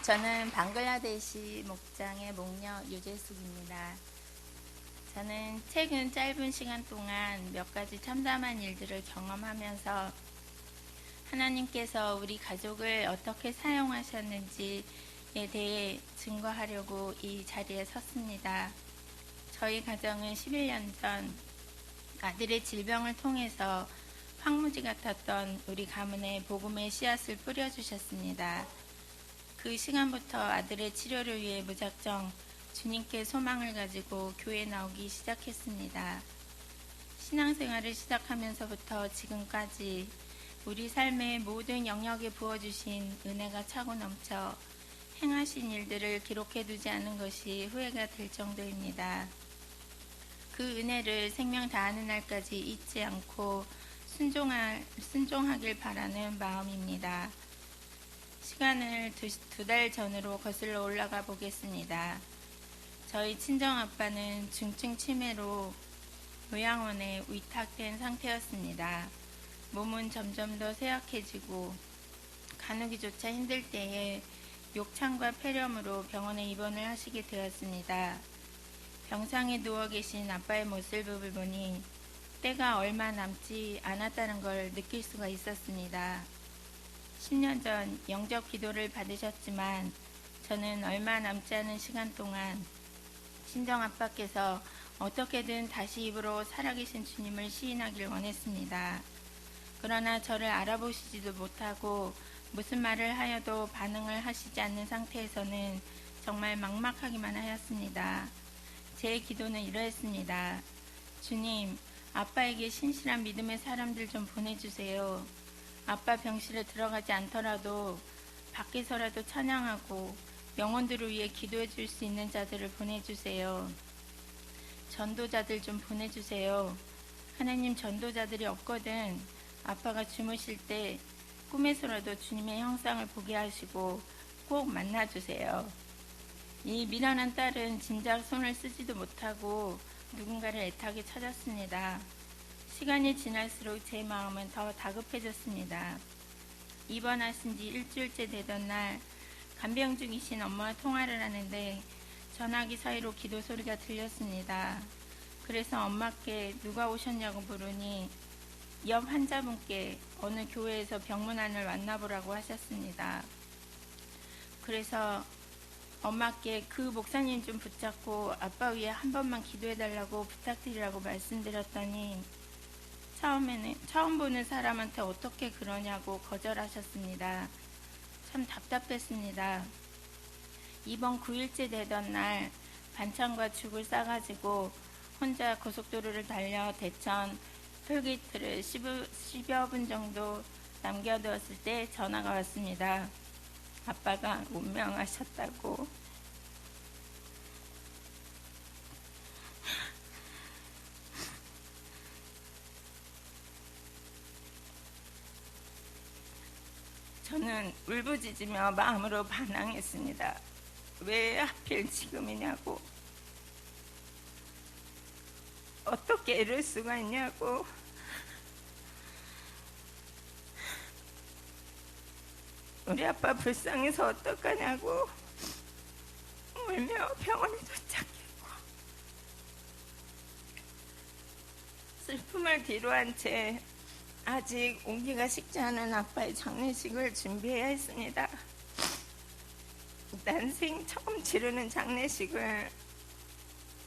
저는 방글라데시 목장의 목녀 유재숙입니다. 저는 최근 짧은 시간 동안 몇 가지 참담한 일들을 경험하면서 하나님께서 우리 가족을 어떻게 사용하셨는지에 대해 증거하려고 이 자리에 섰습니다. 저희 가정은 11년 전 아들의 질병을 통해서 황무지 같았던 우리 가문에 복음의 씨앗을 뿌려주셨습니다. 그 시간부터 아들의 치료를 위해 무작정 주님께 소망을 가지고 교회에 나오기 시작했습니다. 신앙생활을 시작하면서부터 지금까지 우리 삶의 모든 영역에 부어주신 은혜가 차고 넘쳐 행하신 일들을 기록해두지 않은 것이 후회가 될 정도입니다. 그 은혜를 생명 다하는 날까지 잊지 않고 순종하길 바라는 마음입니다. 시간을 두 달 전으로 거슬러 올라가 보겠습니다. 저희 친정아빠는 중증 치매로 요양원에 위탁된 상태였습니다. 몸은 점점 더 쇠약해지고 가누기조차 힘들 때에 욕창과 폐렴으로 병원에 입원을 하시게 되었습니다. 병상에 누워 계신 아빠의 모습을 보니 때가 얼마 남지 않았다는 걸 느낄 수가 있었습니다. 10년 전 영접 기도를 받으셨지만 저는 얼마 남지 않은 시간 동안 친정아빠께서 어떻게든 다시 입으로 살아계신 주님을 시인하길 원했습니다. 그러나 저를 알아보시지도 못하고 무슨 말을 하여도 반응을 하시지 않는 상태에서는 정말 막막하기만 하였습니다. 제 기도는 이러했습니다. 주님, 아빠에게 신실한 믿음의 사람들 좀 보내주세요. 아빠 병실에 들어가지 않더라도 밖에서라도 찬양하고 영혼들을 위해 기도해 줄 수 있는 자들을 보내주세요. 전도자들 좀 보내주세요. 하나님, 전도자들이 없거든 아빠가 주무실 때 꿈에서라도 주님의 형상을 보게 하시고 꼭 만나주세요. 이 미련한 딸은 진작 손을 쓰지도 못하고 누군가를 애타게 찾았습니다. 시간이 지날수록 제 마음은 더 다급해졌습니다. 입원하신 지 일주일째 되던 날 간병 중이신 엄마와 통화를 하는데 전화기 사이로 기도 소리가 들렸습니다. 그래서 엄마께 누가 오셨냐고 물으니 옆 환자분께 어느 교회에서 병문안을 만나보라고 하셨습니다. 그래서 엄마께 그 목사님 좀 붙잡고 아빠 위에 한 번만 기도해달라고 부탁드리라고 말씀드렸더니 처음에는 처음 보는 사람한테 어떻게 그러냐고 거절하셨습니다. 참 답답했습니다. 이번 9일째 되던 날 반찬과 죽을 싸가지고 혼자 고속도로를 달려 대천 톨게이트를 10여 분 정도 남겨두었을 때 전화가 왔습니다. 아빠가 운명하셨다고. 저는 울부짖으며 마음으로 반항했습니다. 왜 하필 지금이냐고. 어떻게 이럴 수가 있냐고. 우리 아빠 불쌍해서 어떡하냐고 울며 병원에 도착했고 슬픔을 뒤로한 채 아직 온기가 식지 않은 아빠의 장례식을 준비해야 했습니다. 난생 처음 치르는 장례식을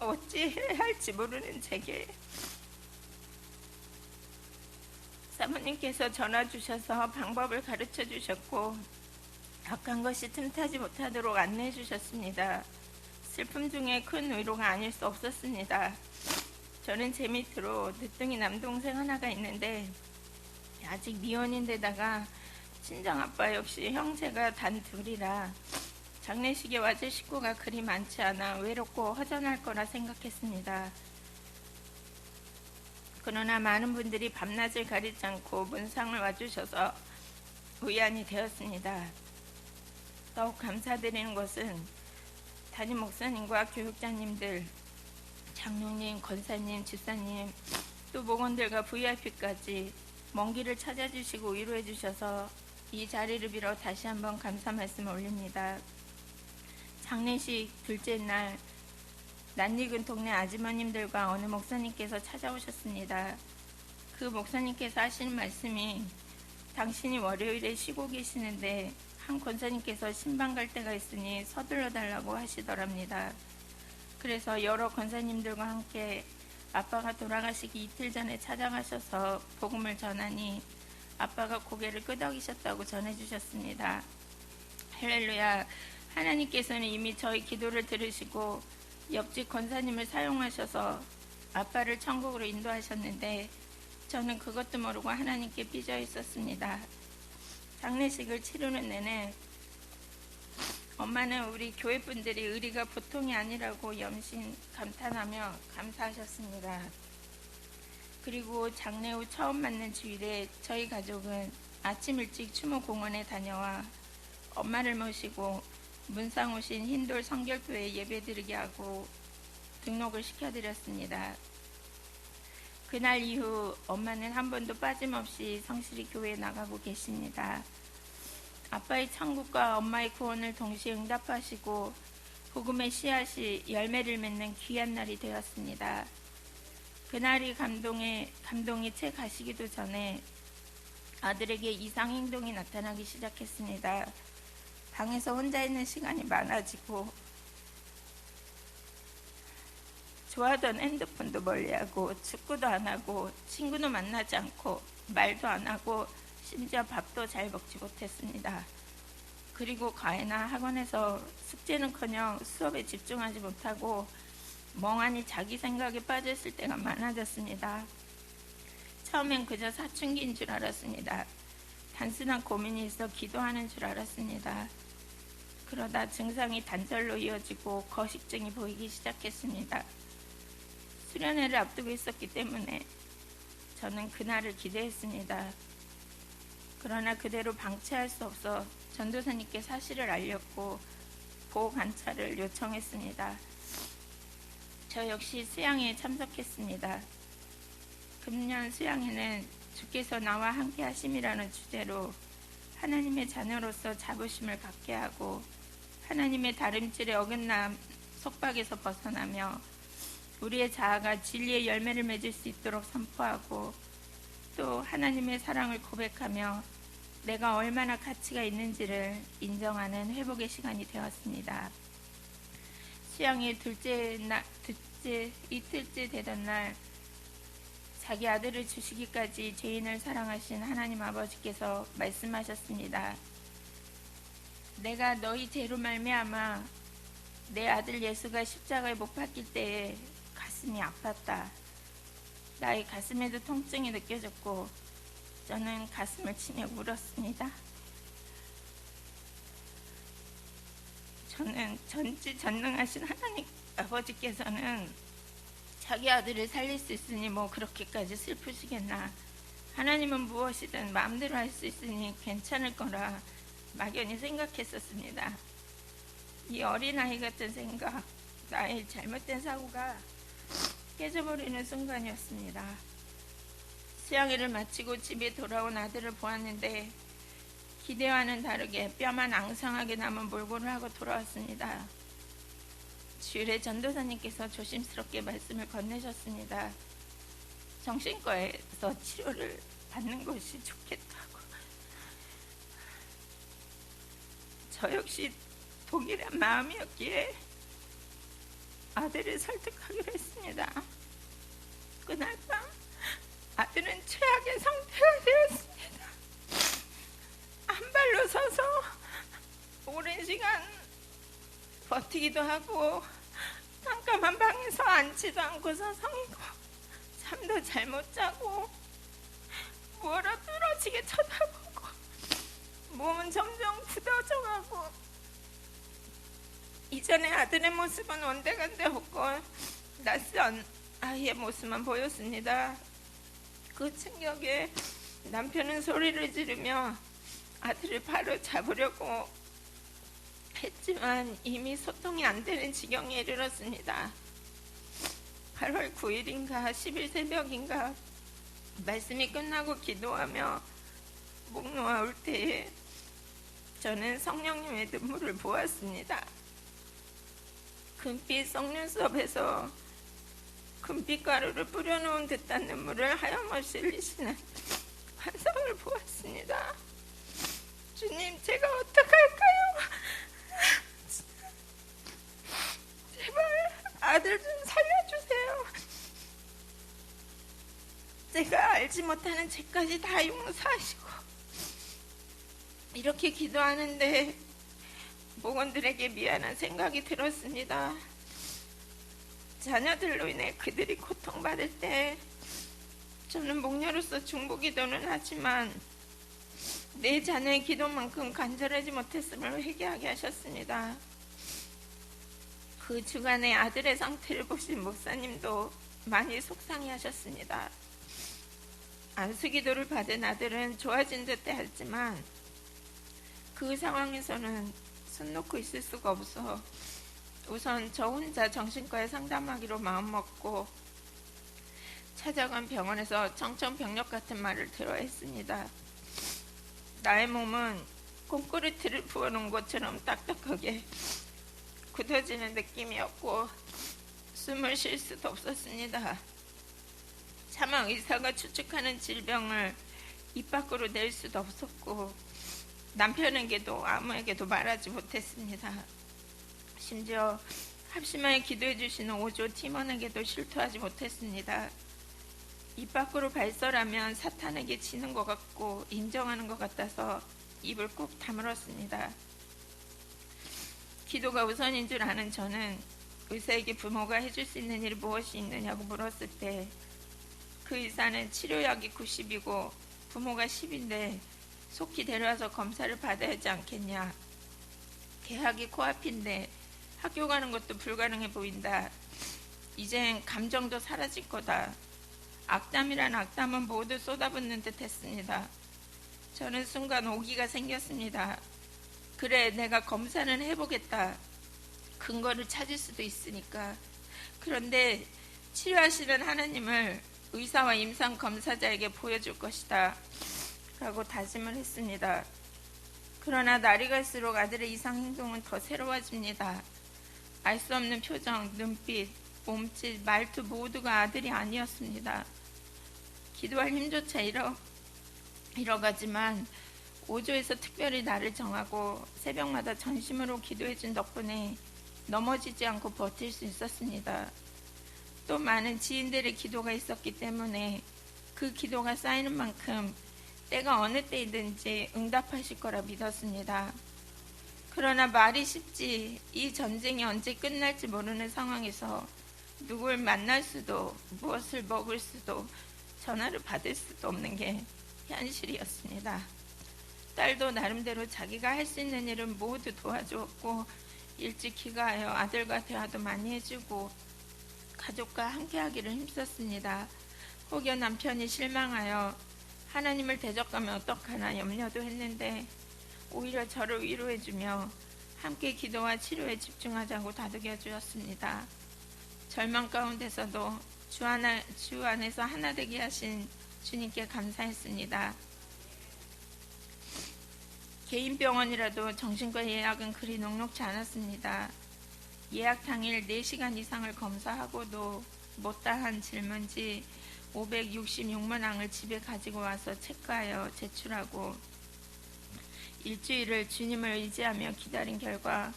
어찌 해야 할지 모르는 제게 사모님께서 전화 주셔서 방법을 가르쳐 주셨고 악한 것이 틈타지 못하도록 안내해 주셨습니다. 슬픔 중에 큰 위로가 아닐 수 없었습니다. 저는 제 밑으로 늦둥이 남동생 하나가 있는데 아직 미혼인데다가 친정아빠 역시 형제가 단 둘이라 장례식에 와줄 식구가 그리 많지 않아 외롭고 허전할 거라 생각했습니다. 그러나 많은 분들이 밤낮을 가리지 않고 문상을 와주셔서 위안이 되었습니다. 더욱 감사드리는 것은 담임 목사님과 교육자님들, 장로님, 권사님, 집사님, 또 목원들과 VIP까지 먼 길을 찾아주시고 위로해 주셔서 이 자리를 빌어 다시 한번 감사 말씀 올립니다. 장례식 둘째 날 낯익은 동네 아주머님들과 어느 목사님께서 찾아오셨습니다. 그 목사님께서 하시는 말씀이 당신이 월요일에 쉬고 계시는데 한 권사님께서 신방 갈 때가 있으니 서둘러 달라고 하시더랍니다. 그래서 여러 권사님들과 함께 아빠가 돌아가시기 이틀 전에 찾아가셔서 복음을 전하니 아빠가 고개를 끄덕이셨다고 전해주셨습니다. 할렐루야. 하나님께서는 이미 저희 기도를 들으시고 옆집 권사님을 사용하셔서 아빠를 천국으로 인도하셨는데 저는 그것도 모르고 하나님께 삐져 있었습니다. 장례식을 치르는 내내 엄마는 우리 교회 분들이 의리가 보통이 아니라고 염신 감탄하며 감사하셨습니다. 그리고 장례 후 처음 맞는 주일에 저희 가족은 아침 일찍 추모공원에 다녀와 엄마를 모시고 문상 오신 흰돌 성결교회에 예배드리게 하고 등록을 시켜드렸습니다. 그날 이후 엄마는 한 번도 빠짐없이 성실히 교회에 나가고 계십니다. 아빠의 천국과 엄마의 구원을 동시에 응답하시고 복음의 씨앗이 열매를 맺는 귀한 날이 되었습니다. 그날이 감동이 채 가시기도 전에 아들에게 이상 행동이 나타나기 시작했습니다. 방에서 혼자 있는 시간이 많아지고 좋아하던 핸드폰도 멀리하고 축구도 안 하고 친구도 만나지 않고 말도 안 하고 심지어 밥도 잘 먹지 못했습니다. 그리고 과외나 학원에서 숙제는커녕 수업에 집중하지 못하고 멍하니 자기 생각에 빠졌을 때가 많아졌습니다. 처음엔 그저 사춘기인 줄 알았습니다. 단순한 고민이 있어 기도하는 줄 알았습니다. 그러다 증상이 단절로 이어지고 거식증이 보이기 시작했습니다. 수련회를 앞두고 있었기 때문에 저는 그날을 기대했습니다. 그러나 그대로 방치할 수 없어 전도사님께 사실을 알렸고 보호 관찰을 요청했습니다. 저 역시 수양회에 참석했습니다. 금년 수양회는 주께서 나와 함께 하심이라는 주제로 하나님의 자녀로서 자부심을 갖게 하고 하나님의 다름질에 어긋남 속박에서 벗어나며 우리의 자아가 진리의 열매를 맺을 수 있도록 선포하고 또 하나님의 사랑을 고백하며 내가 얼마나 가치가 있는지를 인정하는 회복의 시간이 되었습니다. 수양의 이틀째 되던 날 자기 아들을 주시기까지 죄인을 사랑하신 하나님 아버지께서 말씀하셨습니다. 내가 너희 죄로 말미암아 내 아들 예수가 십자가에 못 박힐 때에 가슴이 아팠다. 나의 가슴에도 통증이 느껴졌고 저는 가슴을 치며 울었습니다. 저는 전지전능하신 하나님 아버지께서는 자기 아들을 살릴 수 있으니 뭐 그렇게까지 슬프시겠나. 하나님은 무엇이든 마음대로 할 수 있으니 괜찮을 거라 막연히 생각했었습니다. 이 어린아이 같은 생각, 나의 잘못된 사고가 깨져버리는 순간이었습니다. 수양회를 마치고 집에 돌아온 아들을 보았는데 기대와는 다르게 뼈만 앙상하게 남은 몰골을 하고 돌아왔습니다. 주일에 전도사님께서 조심스럽게 말씀을 건네셨습니다. 정신과에서 치료를 받는 것이 좋겠다고. 저 역시 동일한 마음이었기에 아들을 설득하기로 했습니다. 그날 밤 아들은 최악의 상태가 되었습니다. 한 발로 서서 오랜 시간 버티기도 하고 깜깜한 방에서 앉지도 않고서 성이고 잠도 잘 못 자고 뭐라 뚫어지게 쳐다보고 몸은 점점 굳어져가고 이전에 아들의 모습은 온데간데 없고 낯선 아이의 모습만 보였습니다. 그 충격에 남편은 소리를 지르며 아들을 바로 잡으려고 했지만 이미 소통이 안 되는 지경에 이르렀습니다. 8월 9일인가 10일 새벽인가 말씀이 끝나고 기도하며 목 놓아올 때에 저는 성령님의 눈물을 보았습니다. 금빛 속눈썹에서 금빛 가루를 뿌려놓은 듯한 눈물을 하염없이 흘리시는 환상을 보았습니다. 주님, 제가 어떡할까요? 제발 아들 좀 살려주세요. 제가 알지 못하는 죄까지 다 용서하시고. 이렇게 기도하는데 목원들에게 미안한 생각이 들었습니다. 자녀들로 인해 그들이 고통받을 때 저는 목녀로서 중보기도는 하지만 내 자녀의 기도만큼 간절하지 못했음을 회개하게 하셨습니다. 그 주간에 아들의 상태를 보신 목사님도 많이 속상해하셨습니다. 안수기도를 받은 아들은 좋아진 듯 했지만 그 상황에서는 손 놓고 있을 수가 없어 우선 저 혼자 정신과에 상담하기로 마음먹고 찾아간 병원에서 청천벽력 같은 말을 들어야 했습니다. 나의 몸은 콘크리트를 부어놓은 것처럼 딱딱하게 굳어지는 느낌이었고 숨을 쉴 수도 없었습니다. 차마 의사가 추측하는 질병을 입 밖으로 낼 수도 없었고 남편에게도 아무에게도 말하지 못했습니다. 심지어 합심하여 기도해 주시는 5조 팀원에게도 실토하지 못했습니다. 입 밖으로 발설하면 사탄에게 지는 것 같고 인정하는 것 같아서 입을 꾹 다물었습니다. 기도가 우선인 줄 아는 저는 의사에게 부모가 해줄 수 있는 일이 무엇이 있느냐고 물었을 때 그 의사는 치료약이 90이고 부모가 10인데 속히 데려와서 검사를 받아야 하지 않겠냐. 개학이 코앞인데 학교 가는 것도 불가능해 보인다. 이젠 감정도 사라질 거다. 악담이란 악담은 모두 쏟아붓는 듯 했습니다. 저는 순간 오기가 생겼습니다. 그래, 내가 검사는 해보겠다. 근거를 찾을 수도 있으니까. 그런데 치료하시는 하나님을 의사와 임상 검사자에게 보여줄 것이다 라고 다짐을 했습니다. 그러나 날이 갈수록 아들의 이상 행동은 더 새로워집니다. 알 수 없는 표정, 눈빛, 몸짓, 말투 모두가 아들이 아니었습니다. 기도할 힘조차 잃어가지만 5조에서 특별히 나를 정하고 새벽마다 전심으로 기도해준 덕분에 넘어지지 않고 버틸 수 있었습니다. 또 많은 지인들의 기도가 있었기 때문에 그 기도가 쌓이는 만큼 때가 어느 때이든지 응답하실 거라 믿었습니다. 그러나 말이 쉽지 이 전쟁이 언제 끝날지 모르는 상황에서 누굴 만날 수도 무엇을 먹을 수도 전화를 받을 수도 없는 게 현실이었습니다. 딸도 나름대로 자기가 할 수 있는 일은 모두 도와주었고 일찍 귀가하여 아들과 대화도 많이 해주고 가족과 함께하기를 힘썼습니다. 혹여 남편이 실망하여 하나님을 대적하면 어떡하나 염려도 했는데 오히려 저를 위로해주며 함께 기도와 치료에 집중하자고 다독여 주었습니다. 절망 가운데서도 주 안에서 하나 되게 하신 주님께 감사했습니다. 개인 병원이라도 정신과 예약은 그리 녹록지 않았습니다. 예약 당일 4시간 이상을 검사하고도 못다한 질문지 566문항을 집에 가지고 와서 체크하여 제출하고 일주일을 주님을 의지하며 기다린 결과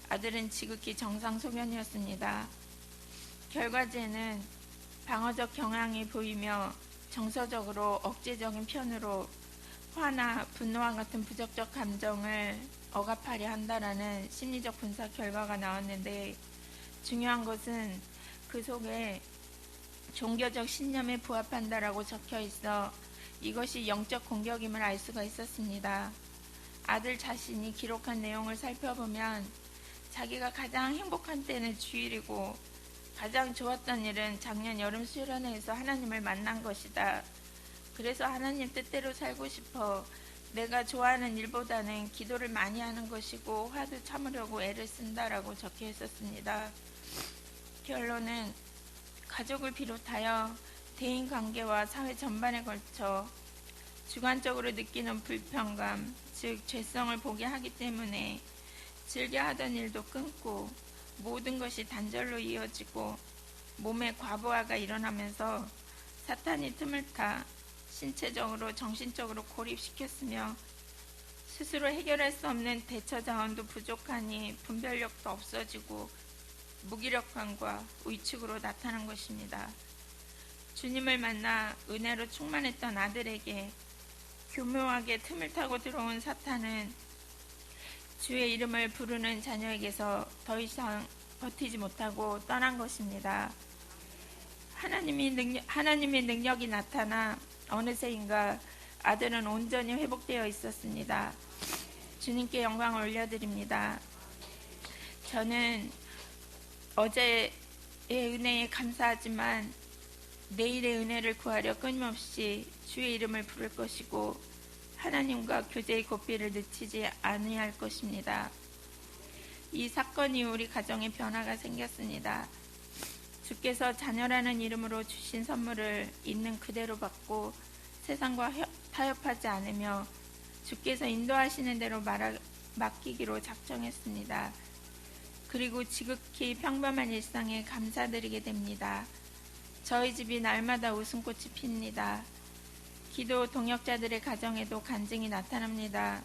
아들은 지극히 정상 소견이었습니다. 결과지에는 방어적 경향이 보이며 정서적으로 억제적인 편으로 화나 분노와 같은 부정적 감정을 억압하려 한다라는 심리적 분석 결과가 나왔는데 중요한 것은 그 속에 종교적 신념에 부합한다라고 적혀 있어 이것이 영적 공격임을 알 수가 있었습니다. 아들 자신이 기록한 내용을 살펴보면 자기가 가장 행복한 때는 주일이고 가장 좋았던 일은 작년 여름 수련회에서 하나님을 만난 것이다. 그래서 하나님 뜻대로 살고 싶어 내가 좋아하는 일보다는 기도를 많이 하는 것이고 화도 참으려고 애를 쓴다라고 적혀 있었습니다. 결론은 가족을 비롯하여 대인관계와 사회 전반에 걸쳐 주관적으로 느끼는 불편감, 즉 죄성을 보게 하기 때문에 즐겨 하던 일도 끊고 모든 것이 단절로 이어지고 몸의 과부하가 일어나면서 사탄이 틈을 타 신체적으로 정신적으로 고립시켰으며 스스로 해결할 수 없는 대처 자원도 부족하니 분별력도 없어지고 무기력함과 위축으로 나타난 것입니다. 주님을 만나 은혜로 충만했던 아들에게 교묘하게 틈을 타고 들어온 사탄은 주의 이름을 부르는 자녀에게서 더 이상 버티지 못하고 떠난 것입니다. 하나님의 능력이 나타나 어느새인가 아들은 온전히 회복되어 있었습니다. 주님께 영광을 올려드립니다. 저는 어제의 은혜에 감사하지만 내일의 은혜를 구하려 끊임없이 주의 이름을 부를 것이고 하나님과 교제의 고삐를 늦추지 아니할 것입니다. 이 사건이 우리 가정에 변화가 생겼습니다. 주께서 자녀라는 이름으로 주신 선물을 있는 그대로 받고 세상과 타협하지 않으며 주께서 인도하시는 대로 맡기기로 작정했습니다. 그리고 지극히 평범한 일상에 감사드리게 됩니다. 저희 집이 날마다 웃음꽃이 핍니다. 기도 동역자들의 가정에도 간증이 나타납니다.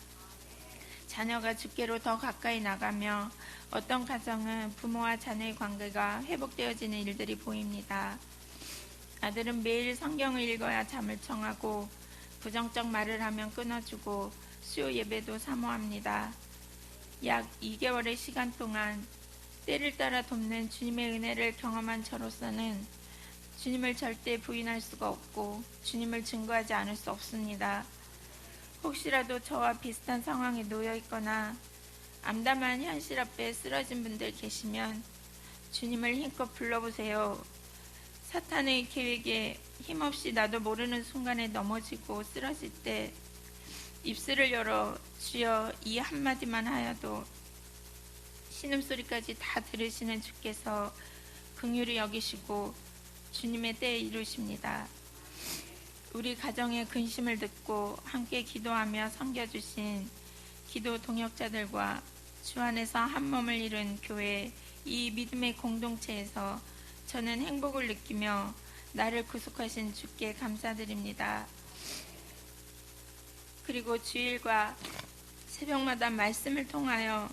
자녀가 주께로 더 가까이 나가며 어떤 가정은 부모와 자녀의 관계가 회복되어지는 일들이 보입니다. 아들은 매일 성경을 읽어야 잠을 청하고 부정적 말을 하면 끊어주고 수요 예배도 사모합니다. 약 2개월의 시간 동안 때를 따라 돕는 주님의 은혜를 경험한 저로서는 주님을 절대 부인할 수가 없고 주님을 증거하지 않을 수 없습니다. 혹시라도 저와 비슷한 상황에 놓여 있거나 암담한 현실 앞에 쓰러진 분들 계시면 주님을 힘껏 불러보세요. 사탄의 계획에 힘없이 나도 모르는 순간에 넘어지고 쓰러질 때 입술을 열어 주여 이 한마디만 하여도 신음소리까지 다 들으시는 주께서 긍휼히 여기시고 주님의 때에 이루십니다. 우리 가정의 근심을 듣고 함께 기도하며 섬겨주신 기도 동역자들과 주 안에서 한 몸을 이룬 교회 이 믿음의 공동체에서 저는 행복을 느끼며 나를 구속하신 주께 감사드립니다. 그리고 주일과 새벽마다 말씀을 통하여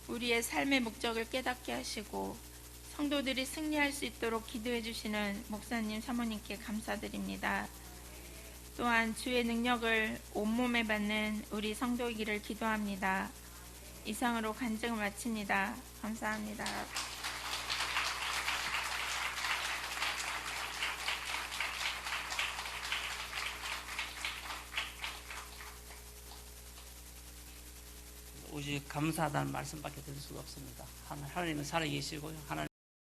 우리의 삶의 목적을 깨닫게 하시고 성도들이 승리할 수 있도록 기도해 주시는 목사님, 사모님께 감사드립니다. 또한 주의 능력을 온몸에 받는 우리 성도이기를 기도합니다. 이상으로 간증을 마칩니다. 감사합니다. 오직 감사하다는 말씀밖에 드릴 수가 없습니다. 하나님은 살아계시고요. 하나님